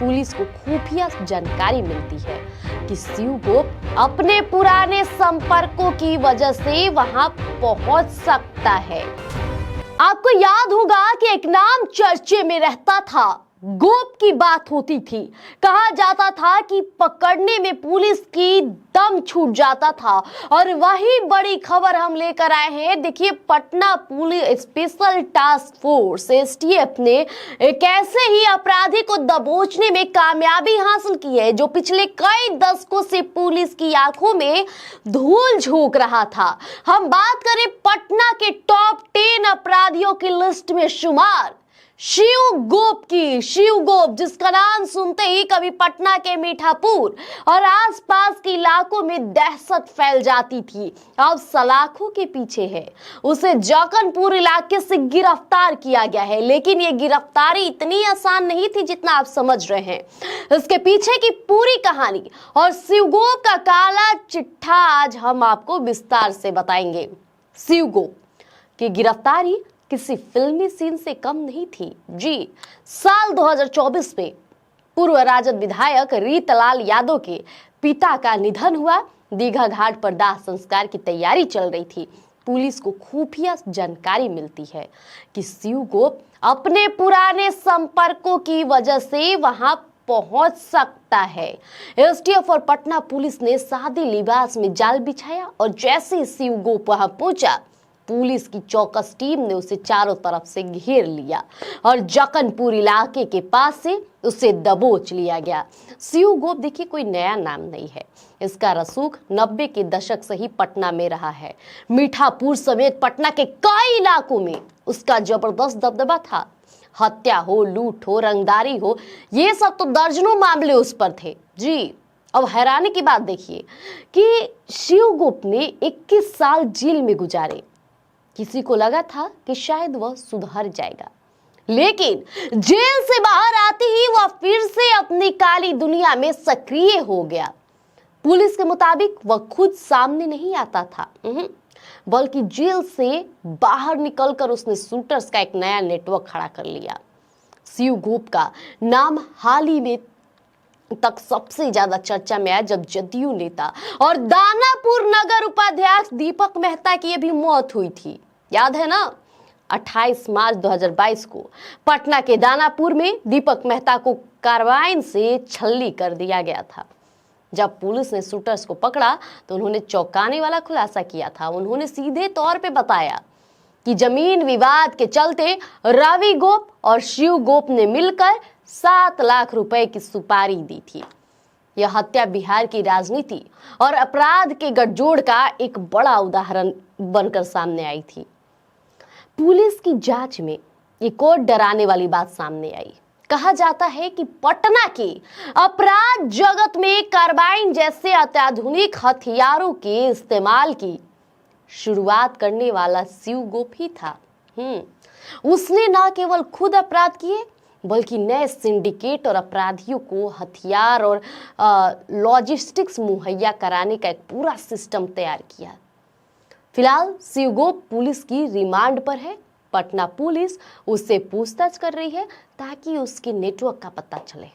Police को खुफिया जानकारी मिलती है कि शिवगोप अपने पुराने संपर्कों की वजह से वहां पहुंच सकता है। आपको याद होगा कि एक नाम चर्चे में रहता था, गोप की बात होती थी। कहा जाता था कि पकड़ने में पुलिस की दम छूट जाता था। और वही बड़ी खबर हम लेकर आए हैं। देखिए, Patna police special task force STF ने एक ऐसे ही अपराधी को दबोचने में कामयाबी हासिल की है जो पिछले कई दशकों से पुलिस की आंखों में धूल झोंक रहा था। हम बात करें पटना के टॉप 10 अपराधियों की लिस्ट में शुमार शिवगोप की। शिवगोप जिसका नाम सुनते ही कभी पटना के मीठापुर और आसपास के इलाकों में दहशत फैल जाती थी, अब सलाखों के पीछे है। उसे जौकनपुर इलाके से गिरफ्तार किया गया है, लेकिन ये गिरफ्तारी इतनी आसान नहीं थी जितना आप समझ रहे हैं। इसके पीछे की पूरी कहानी और शिवगोप का काला चिट्ठा आज हम आपको विस्तार से बताएंगे। शिवगोप की गिरफ्तारी किसी फिल्मी सीन से कम नहीं थी। जी, साल 2024 में पूर्व राजद विधायक रीतलाल यादव के पिता का निधन हुआ। दीघा घाट पर दाह संस्कार की तैयारी चल रही थी। पुलिस को खुफिया जानकारी मिलती है कि शिवगोप अपने पुराने संपर्कों की वजह से वहां पहुंच सकता है। एसटीएफ और पटना पुलिस ने सादे लिबास में जाल बिछाया और जैसे ही शिवगोप वहां पहुंचा, पुलिस की चौकस टीम ने उसे चारों तरफ से घेर लिया और जौकनपुर इलाके के पास से उसे दबोच लिया गया। शिवगोप देखिए कोई नया नाम नहीं है। इसका रसूख 90 के दशक से ही पटना में रहा है। मीठापुर समेत पटना के कई इलाकों में उसका जबरदस्त दबदबा था। हत्या हो, लूट हो, रंगदारी हो, ये सब तो दर्जनों मामले उस पर थे। जी, अब हैरानी की बात देखिए कि शिवगोप ने 21 साल जेल में गुजारे। किसी को लगा था कि शायद वह सुधर जाएगा, लेकिन जेल से बाहर आते ही वह फिर से अपनी काली दुनिया में सक्रिय हो गया। पुलिस के मुताबिक वह खुद सामने नहीं आता था, बल्कि जेल से बाहर निकलकर उसने शूटर्स का एक नया नेटवर्क खड़ा कर लिया। शिवगोप का नाम हाल ही में तक सबसे ज्यादा चर्चा में आया जब जदयू नेता और दानापुर नगर उपाध्यक्ष दीपक मेहता की भी मौत हुई थी। याद है ना, 28 मार्च 2022 को पटना के दानापुर में दीपक मेहता को कार्बाइन से छल्ली कर दिया गया था। जब पुलिस ने शूटर्स को पकड़ा तो उन्होंने चौंकाने वाला खुलासा किया था। उन्होंने सीधे तौर पे बताया कि जमीन विवाद के चलते रवि गोप और शिवगोप ने मिलकर 7 लाख रुपए की सुपारी दी थी। यह हत्या बिहार की राजनीति और अपराध के गठजोड़ का एक बड़ा उदाहरण बनकर सामने आई थी। पुलिस की जांच में एक और डराने वाली बात सामने आई। कहा जाता है कि पटना के अपराध जगत में कार्बाइन जैसे अत्याधुनिक हथियारों के इस्तेमाल की शुरुआत करने वाला शिवगोप ही था। उसने न केवल खुद अपराध किए, बल्कि नए सिंडिकेट और अपराधियों को हथियार और लॉजिस्टिक्स मुहैया कराने का एक पूरा सिस्टम तैयार किया। फिलहाल शिवगोप पुलिस की रिमांड पर है। पटना पुलिस उससे पूछताछ कर रही है ताकि उसके नेटवर्क का पता चले,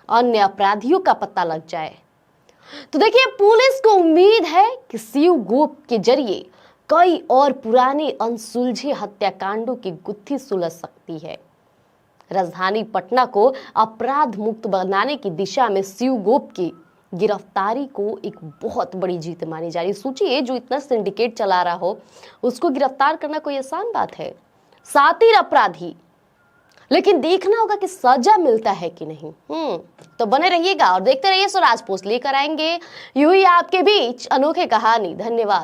अन्य अपराधियों का पता लग जाए। तो देखिए, पुलिस को उम्मीद है कि शिवगोप के जरिए कई और पुराने अनसुलझे हत्याकांडों की गुत्थी सुलझ सकती है। राजधानी पटना को अपराध मुक्त बनाने की दिशा में शिवगोप की गिरफ्तारी को एक बहुत बड़ी जीत मानी जा रही है। सोचिए, जो इतना सिंडिकेट चला रहा हो उसको गिरफ्तार करना कोई आसान बात है। शातिर अपराधी, लेकिन देखना होगा कि सजा मिलता है कि नहीं। तो बने रहिएगा और देखते रहिए स्वराज पोस्ट, लेकर आएंगे यूं ही आपके बीच अनोखे कहानी। धन्यवाद।